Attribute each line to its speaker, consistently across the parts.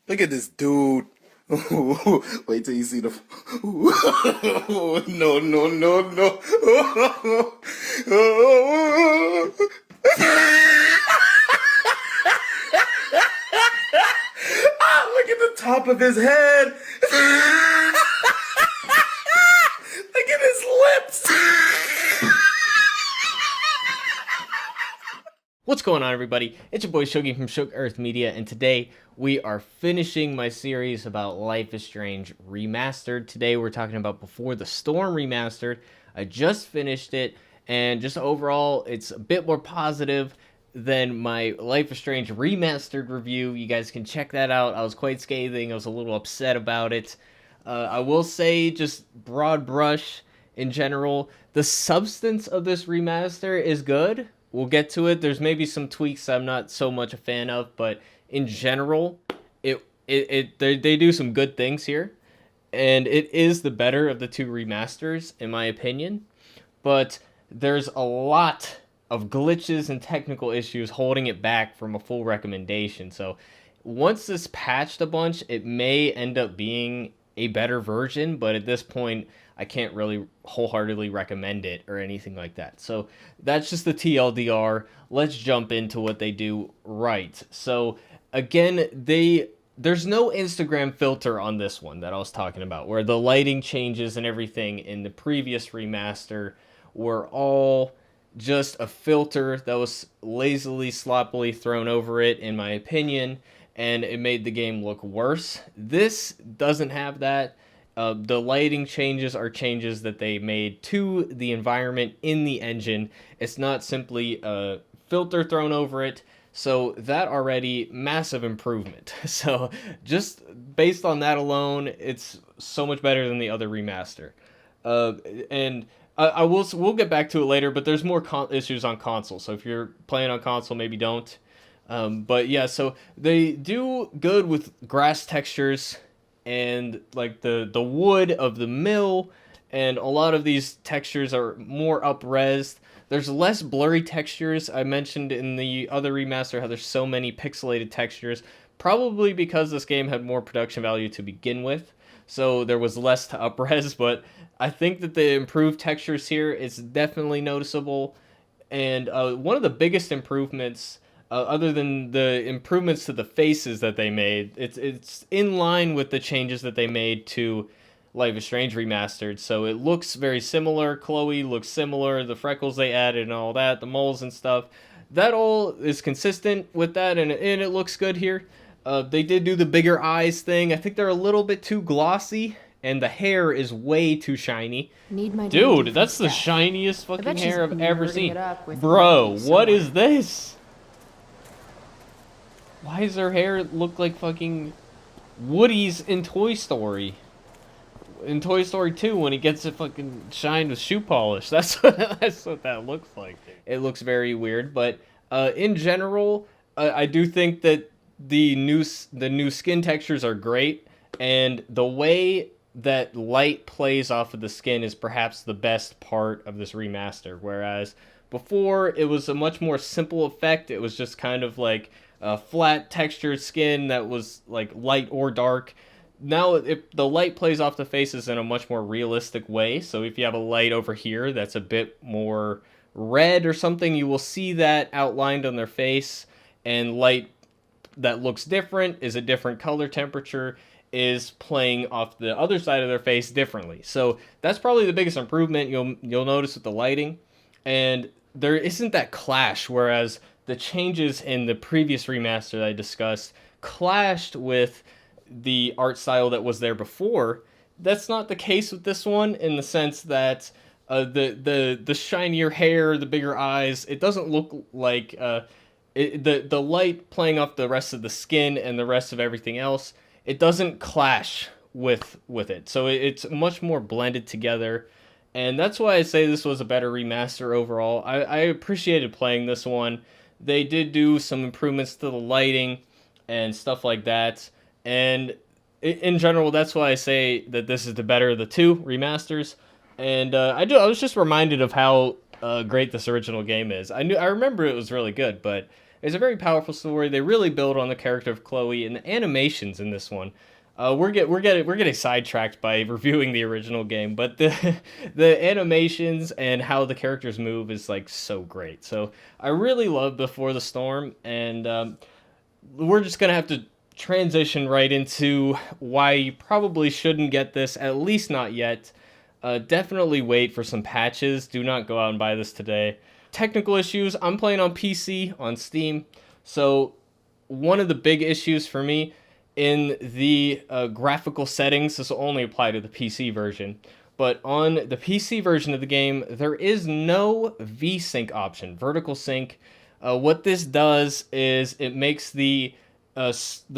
Speaker 1: Look at this dude. Wait till you see the. No, no, no, no. Look at the top of his head. Look at his lips.
Speaker 2: What's going on, everybody? It's your boy Shogi from Shook Earth Media, and today we are finishing my series about Life is Strange Remastered. Today we're talking about Before the Storm Remastered. I just finished it, and just overall, it's a bit more positive than my Life is Strange Remastered review. You guys can check that out. I was quite scathing. I was a little upset about it. I will say, just broad brush in general, the substance of this remaster is good. We'll get to it. There's maybe some tweaks I'm not so much a fan of, but in general, they do some good things here, and it is the better of the two remasters in my opinion. But there's a lot of glitches and technical issues holding it back from a full recommendation. So once this patched a bunch, it may end up being a better version, but at this point I can't really wholeheartely recommend it or anything like that. So that's just the TLDR. Let's jump into what they do right. So again, there's no Instagram filter on this one that I was talking about, where the lighting changes and everything in the previous remaster were all just a filter that was lazily, sloppily thrown over it, in my opinion, and it made the game look worse. This doesn't have that. The lighting changes are changes that they made to the environment in the engine. It's not simply a filter thrown over it. So that already, massive improvement. So just based on that alone, it's so much better than the other remaster. And we'll get back to it later, but there's more issues on console. So if you're playing on console, maybe don't. But yeah, so they do good with grass textures and like the wood of the mill, and a lot of these textures are more up-resed. There's less blurry textures. I mentioned in the other remaster how there's so many pixelated textures, probably because this game had more production value to begin with, so there was less to up-res, but I think that the improved textures here is definitely noticeable. And one of the biggest improvements, other than the improvements to the faces that they made, it's in line with the changes that they made to Life is Strange Remastered. So it looks very similar. Chloe looks similar. The freckles they added and all that, the moles and stuff, that all is consistent with that, and it looks good here. They did do the bigger eyes thing. I think they're a little bit too glossy, and the hair is way too shiny. Dude, that's the shiniest fucking hair I've ever seen. Bro, what is this? Why does her hair look like fucking Woody's in Toy Story? In Toy Story 2, when he gets it fucking shined with shoe polish. That's what that looks like. It looks very weird, but in general, I do think that the new skin textures are great, and the way that light plays off of the skin is perhaps the best part of this remaster. Whereas before, it was a much more simple effect. It was just kind of like a flat textured skin that was like light or dark. Now the light plays off the faces in a much more realistic way. So if you have a light over here that's a bit more red or something, you will see that outlined on their face. And light that looks different, is a different color temperature, is playing off the other side of their face differently. So that's probably the biggest improvement you'll notice with the lighting. And there isn't that clash, whereas the changes in the previous remaster that I discussed clashed with the art style that was there before. That's not the case with this one, in the sense that the shinier hair, the bigger eyes, it doesn't look like the light playing off the rest of the skin and the rest of everything else, it doesn't clash with it. So it's much more blended together. And that's why I say this was a better remaster overall. I appreciated playing this one. They did do some improvements to the lighting and stuff like that. And in general, that's why I say that this is the better of the two remasters. And I was just reminded of how great this original game is. I remember it was really good, but It's a very powerful story. They really build on the character of Chloe, and the animations in this one. We're getting sidetracked by reviewing the original game, but the animations and how the characters move is like so great. So I really love Before the Storm, and we're just gonna have to transition right into why you probably shouldn't get this, at least not yet. Definitely wait for some patches. Do not go out and buy this today. Technical issues. I'm playing on PC on Steam, so one of the big issues for me in the graphical settings, this will only apply to the PC version, but on the PC version of the game, there is no VSync option, vertical sync. What this does is it makes the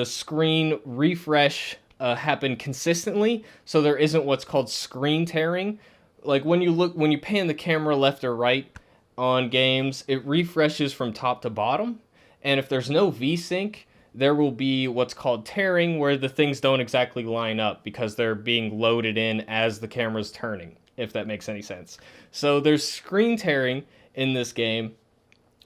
Speaker 2: screen refresh happen consistently, so there isn't what's called screen tearing. Like when you pan the camera left or right on games, it refreshes from top to bottom, and if there's no VSync, there will be what's called tearing, where the things don't exactly line up because they're being loaded in as the camera's turning, if that makes any sense. So there's screen tearing in this game.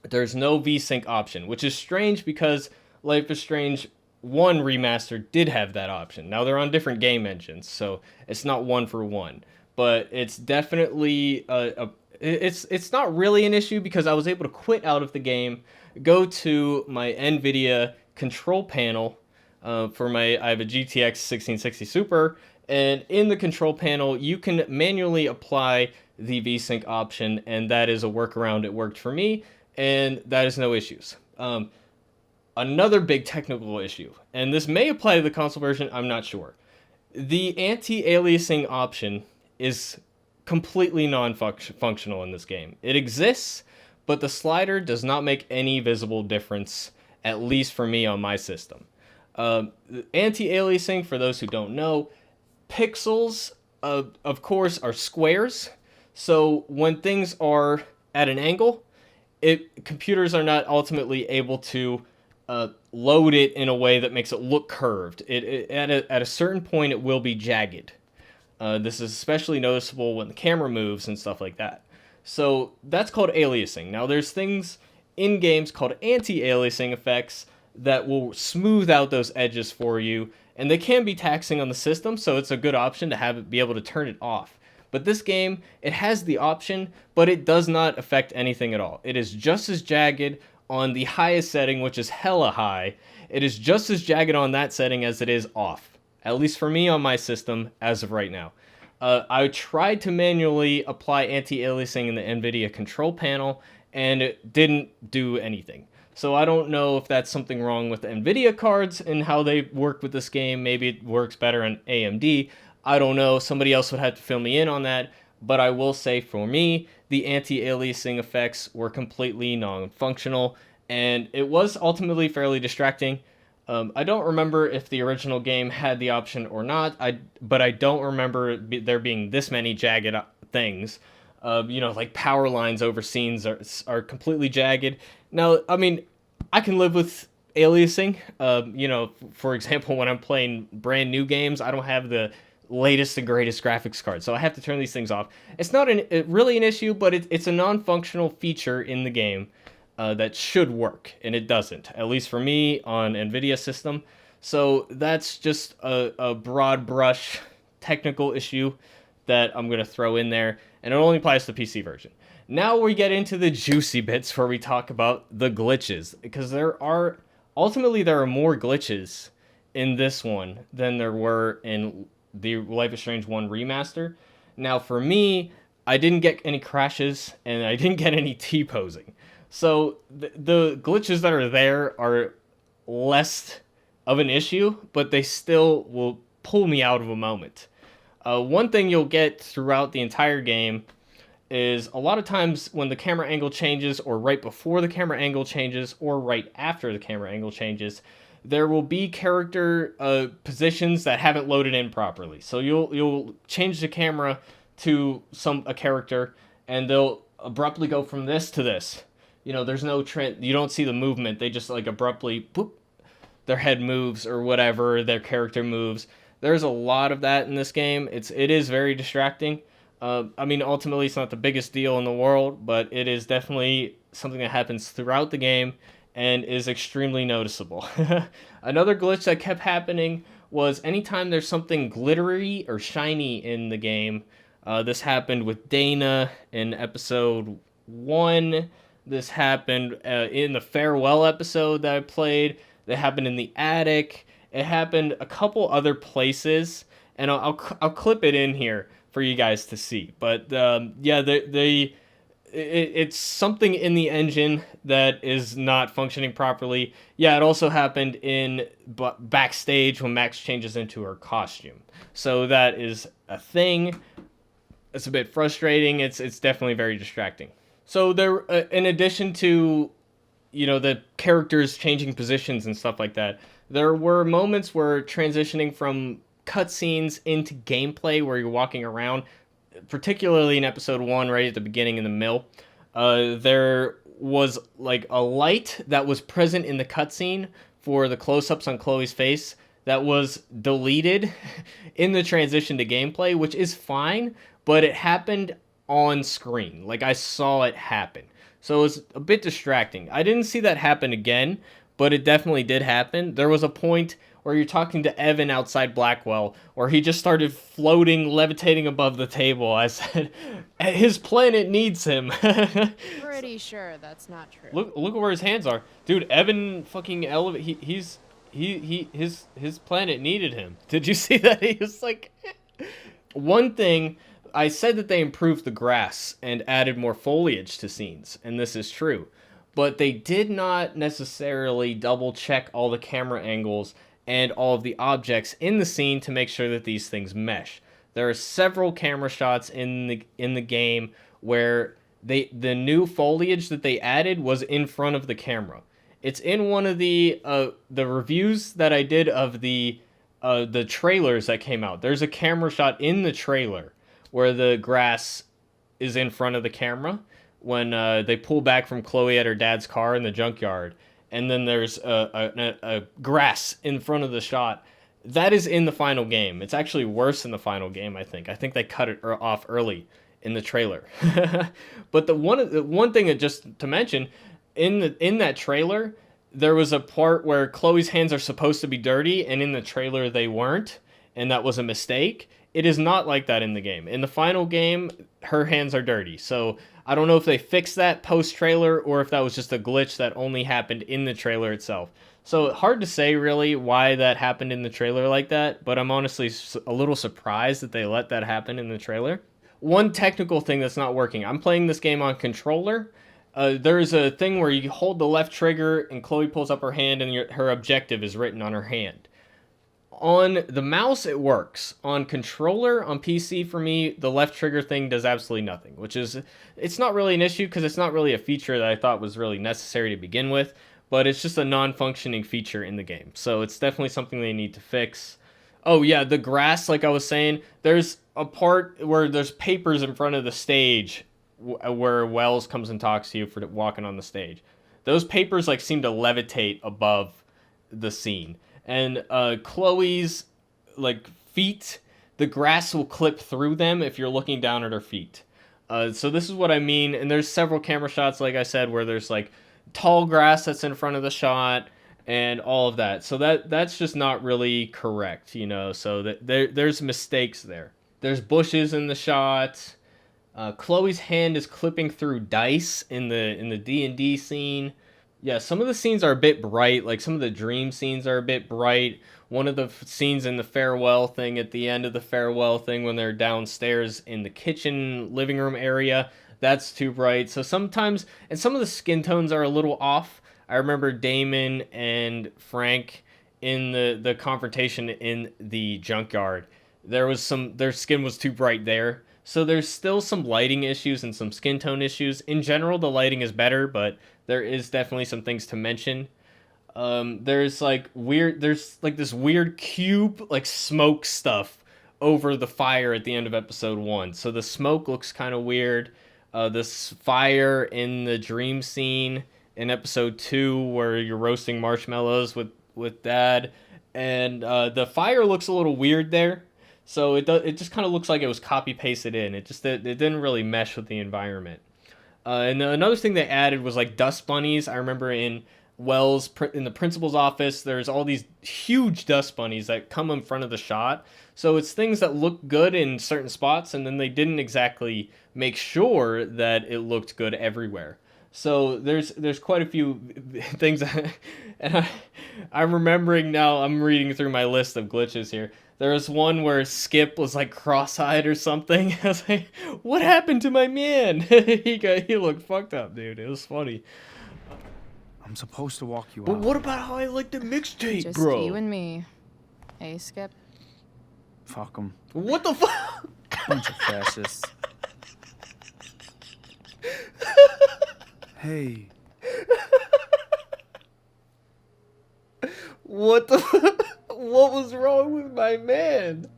Speaker 2: There's no VSync option, which is strange because Life is Strange 1 Remastered did have that option. Now they're on different game engines, so it's not one for one, but it's definitely it's not really an issue because I was able to quit out of the game, go to my NVIDIA control panel I have a GTX 1660 Super, and in the control panel you can manually apply the VSync option, and that is a workaround. It worked for me, and that is no issues. Another big technical issue, and this may apply to the console version, I'm not sure. The anti-aliasing option is completely non-functional in this game. It exists, but the slider does not make any visible difference, at least for me on my system. Anti-aliasing, for those who don't know, pixels, of course, are squares. So when things are at an angle, computers are not ultimately able to load it in a way that makes it look curved. At a certain point, it will be jagged. This is especially noticeable when the camera moves and stuff like that. So that's called aliasing. Now there's things in games called anti-aliasing effects that will smooth out those edges for you, and they can be taxing on the system, so it's a good option to have it be able to turn it off. But this game, it has the option, but it does not affect anything at all. It is just as jagged on the highest setting, which is hella high. It is just as jagged on that setting as it is off. At least for me on my system, as of right now. I tried to manually apply anti-aliasing in the NVIDIA control panel, and it didn't do anything. So I don't know if that's something wrong with the NVIDIA cards and how they work with this game. Maybe it works better on AMD. I don't know. Somebody else would have to fill me in on that. But I will say for me, the anti-aliasing effects were completely non-functional, and it was ultimately fairly distracting. I don't remember if the original game had the option or not, but I don't remember there being this many jagged things. Like power lines over scenes are completely jagged. Now, I mean, I can live with aliasing. For example, when I'm playing brand new games, I don't have the latest and greatest graphics card, so I have to turn these things off. It's not really an issue, but it's a non-functional feature in the game that should work, and it doesn't, at least for me on NVIDIA system. So that's just a broad brush technical issue that I'm going to throw in there, and it only applies to the PC version. Now we get into the juicy bits where we talk about the glitches, because there are more glitches in this one than there were in the Life is Strange 1 remaster. Now for me, I didn't get any crashes, and I didn't get any T-posing. So the glitches that are there are less of an issue, but they still will pull me out of a moment. One thing you'll get throughout the entire game is a lot of times when the camera angle changes, or right before the camera angle changes, or right after the camera angle changes, there will be character positions that haven't loaded in properly. So you'll change the camera to a character, and they'll abruptly go from this to this. There's no trend. You don't see the movement. They just like abruptly, boop, their head moves or whatever, their character moves. There's a lot of that in this game. It is very distracting. Ultimately, it's not the biggest deal in the world, but it is definitely something that happens throughout the game, and is extremely noticeable. Another glitch that kept happening was anytime there's something glittery or shiny in the game. This happened with Dana in episode 1. This happened in the farewell episode that I played. That happened in the attic. It happened a couple other places, and I'll clip it in here for you guys to see. But yeah, it's something in the engine that is not functioning properly. Yeah, it also happened in backstage when Max changes into her costume. So that is a thing. It's a bit frustrating. It's definitely very distracting. So there, in addition to, the characters changing positions and stuff like that, there were moments where transitioning from cutscenes into gameplay where you're walking around, particularly in episode 1, right at the beginning in the mill, there was like a light that was present in the cutscene for the close-ups on Chloe's face that was deleted in the transition to gameplay, which is fine, but it happened on screen. Like, I saw it happen. So it was a bit distracting. I didn't see that happen again, but it definitely did happen. There was a point where you're talking to Evan outside Blackwell, where he just started floating, levitating above the table. I said, his planet needs him.
Speaker 3: Pretty sure that's not true.
Speaker 2: Look at where his hands are, dude. Evan fucking his planet needed him. Did you see that? He was like, one thing. I said that they improved the grass and added more foliage to scenes, and this is true. But they did not necessarily double check all the camera angles and all of the objects in the scene to make sure that these things mesh. There are several camera shots in the game where the new foliage that they added was in front of the camera. It's in one of the reviews that I did of the trailers that came out. There's a camera shot in the trailer where the grass is in front of the camera when they pull back from Chloe at her dad's car in the junkyard, and then there's a grass in front of the shot. That is in the final game. It's actually worse in the final game, I think. I think they cut it off early in the trailer. But the one thing that, just to mention, in that trailer, there was a part where Chloe's hands are supposed to be dirty, and in the trailer they weren't, and that was a mistake. It is not like that in the game. In the final game, her hands are dirty. So I don't know if they fixed that post-trailer or if that was just a glitch that only happened in the trailer itself. So hard to say really why that happened in the trailer like that, but I'm honestly a little surprised that they let that happen in the trailer. One technical thing that's not working. I'm playing this game on controller. There's a thing where you hold the left trigger and Chloe pulls up her hand and her objective is written on her hand. On the mouse, it works. On controller, on PC, for me, the left trigger thing does absolutely nothing, which is, it's not really an issue because it's not really a feature that I thought was really necessary to begin with, but it's just a non-functioning feature in the game. So it's definitely something they need to fix. Oh yeah, the grass, like I was saying, there's a part where there's papers in front of the stage where Wells comes and talks to you for walking on the stage. Those papers like seem to levitate above the scene. And Chloe's like feet, the grass will clip through them if you're looking down at her feet. So this is what I mean. And there's several camera shots, like I said, where there's like tall grass that's in front of the shot and all of that. So that's just not really correct, So that there's mistakes there. There's bushes in the shot. Chloe's hand is clipping through dice in the D&D scene. Yeah, some of the scenes are a bit bright, like some of the dream scenes are a bit bright. One of the scenes in the farewell thing, at the end of the farewell thing, when they're downstairs in the kitchen living room area, that's too bright. So sometimes, and some of the skin tones are a little off. I remember Damon and Frank in the confrontation in the junkyard. Their skin was too bright there. So there's still some lighting issues and some skin tone issues. In general, the lighting is better, but there is definitely some things to mention. There's like this weird cube, like smoke stuff over the fire at the end of episode 1. So the smoke looks kind of weird. This fire in the dream scene in episode 2 where you're roasting marshmallows with Dad. And the fire looks a little weird there. So it just kind of looks like it was copy pasted in. It didn't really mesh with the environment. And another thing they added was like dust bunnies. I remember in Wells in the principal's office. There's all these huge dust bunnies that come in front of the shot. So it's things that look good in certain spots, and then they didn't exactly make sure that it looked good everywhere. So there's quite a few things, and I'm remembering now. I'm reading through my list of glitches here. There was one where Skip was like cross-eyed or something. I was like, "What happened to my man?" He looked fucked up, dude. It was funny.
Speaker 4: I'm supposed to walk you
Speaker 2: But
Speaker 4: out.
Speaker 2: what about how I like the mixtape,
Speaker 3: Just
Speaker 2: bro?
Speaker 3: you and me. Hey, Skip.
Speaker 4: Fuck them.
Speaker 2: What the fuck?
Speaker 4: Bunch of fascists. Hey.
Speaker 2: What the? What was wrong with my man?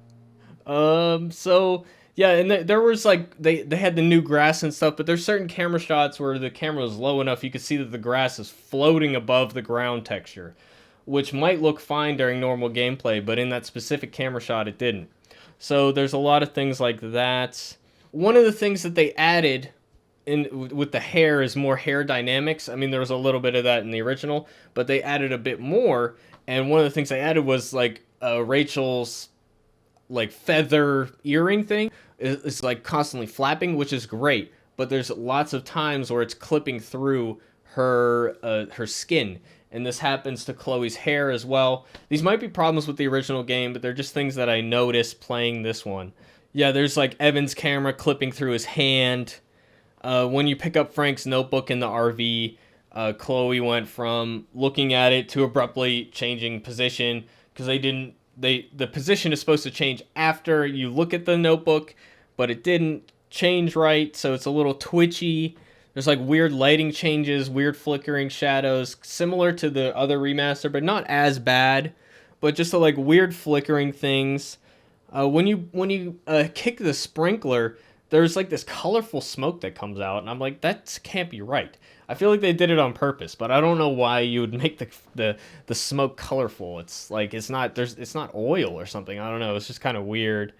Speaker 2: So yeah, and there was like they had the new grass and stuff, but there's certain camera shots where the camera was low enough you could see that the grass is floating above the ground texture, which might look fine during normal gameplay, but in that specific camera shot it didn't. So there's a lot of things like that. One of the things that they added with the hair is more hair dynamics. I mean, there was a little bit of that in the original, but they added a bit more. And one of the things they added was like Rachel's like feather earring thing is like constantly flapping, which is great. But there's lots of times where it's clipping through her skin, and this happens to Chloe's hair as well. These might be problems with the original game, but they're just things that I noticed playing this one. Yeah, there's like Evan's camera clipping through his hand. When you pick up Frank's notebook in the RV, Chloe went from looking at it to abruptly changing position because the position is supposed to change after you look at the notebook, but it didn't change right, so it's a little twitchy. There's like weird lighting changes, weird flickering shadows, similar to the other remaster, but not as bad. But just like weird flickering things. When you kick the sprinkler, there's like this colorful smoke that comes out, and I'm like, that can't be right. I feel like they did it on purpose, but I don't know why you would make the smoke colorful. It's like it's not oil or something. I don't know. It's just kind of weird.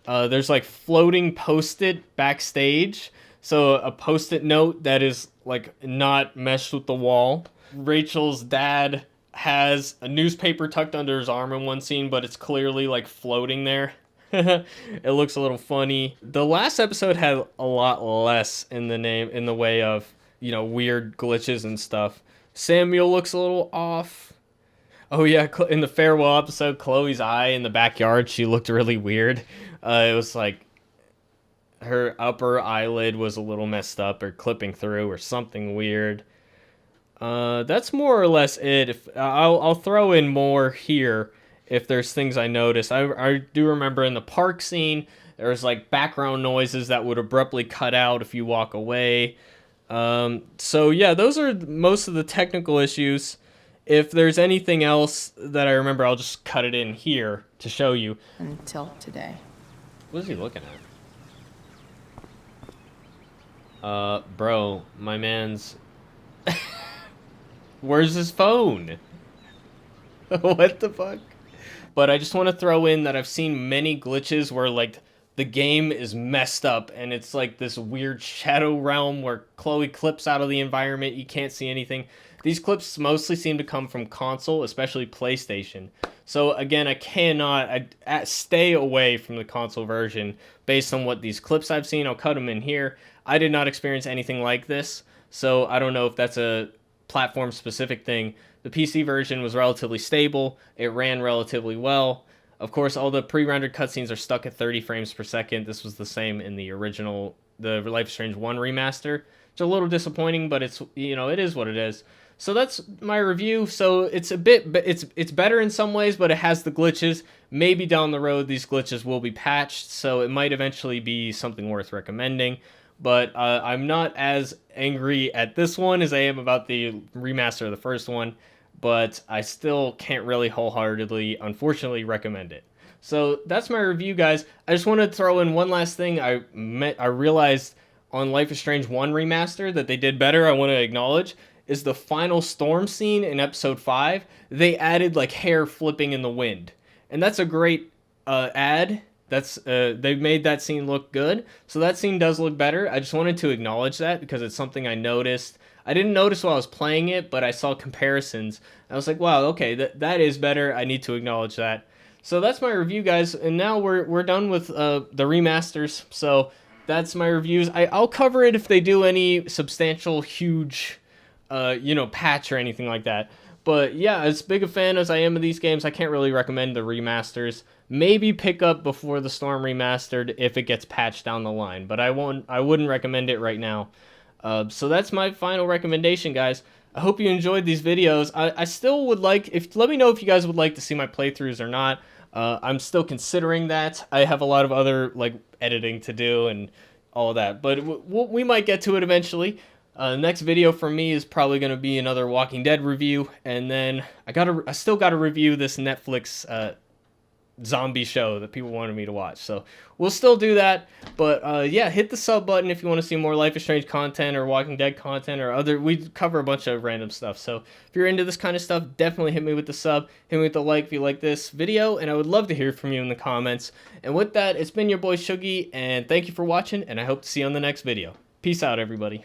Speaker 2: There's like floating post-it backstage. So a post-it note that is like not meshed with the wall. Rachel's dad has a newspaper tucked under his arm in one scene, but it's clearly like floating there. It looks a little funny. The last episode had a lot less in the way of, you know, weird glitches and stuff. Samuel looks a little off. Oh yeah, in the farewell episode, Chloe's eye in the backyard, she looked really weird. It was like her upper eyelid was a little messed up or clipping through or something weird. That's more or less it. I'll throw in more here if there's things I noticed. I do remember in the park scene, there's like background noises that would abruptly cut out if you walk away. So yeah, those are most of the technical issues. If there's anything else that I remember, I'll just cut it in here to show you.
Speaker 3: Until today.
Speaker 2: What is he looking at? Bro, my man's... Where's his phone? What the fuck? But I just want to throw in that I've seen many glitches where, like, the game is messed up and it's like this weird shadow realm where Chloe clips out of the environment. You can't see anything. These clips mostly seem to come from console, especially PlayStation. So again, I cannot stay away from the console version based on what these clips I've seen. I'll cut them in here. I did not experience anything like this, so I don't know if that's a platform-specific thing. The PC version was relatively stable. It ran relatively well. Of course, all the pre-rendered cutscenes are stuck at 30 frames per second. This was the same in the original, the Life is Strange 1 remaster. It's a little disappointing, but it's, you know, it is what it is. So that's my review. So it's a bit, it's better in some ways, but it has the glitches. Maybe down the road these glitches will be patched, so it might eventually be something worth recommending. But I'm not as angry at this one as I am about the remaster of the first one. But I still can't really wholeheartedly, unfortunately, recommend it. So that's my review, guys. I just want to throw in one last thing. I realized on Life is Strange 1 Remaster that they did better. I want to acknowledge is the final storm scene in episode 5. They added like hair flipping in the wind, and that's a great add. That's they've made that scene look good. So that scene does look better. I just wanted to acknowledge that because it's something I noticed. I didn't notice while I was playing it, but I saw comparisons. I was like, wow, okay, that is better. I need to acknowledge that. So that's my review, guys. And now we're done with the remasters. So that's my reviews. I'll cover it if they do any substantial, huge, patch or anything like that. But yeah, as big a fan as I am of these games, I can't really recommend the remasters. Maybe pick up Before the Storm Remastered if it gets patched down the line, but I wouldn't recommend it right now. So that's my final recommendation, guys. I hope you enjoyed these videos. I still would like, let me know if you guys would like to see my playthroughs or not. I'm still considering that. I have a lot of other editing to do and all of that, but we might get to it eventually. Next video from me is probably going to be another Walking Dead review, and then I still got to review this Netflix zombie show that people wanted me to watch. So we'll still do that, but yeah, hit the sub button if you want to see more Life is Strange content or Walking Dead content or other. We cover a bunch of random stuff, so if you're into this kind of stuff, definitely hit me with the sub, hit me with the like if you like this video, and I would love to hear from you in the comments. And with that, it's been your boy Shuggy, and thank you for watching, and I hope to see you on the next video. Peace out, everybody.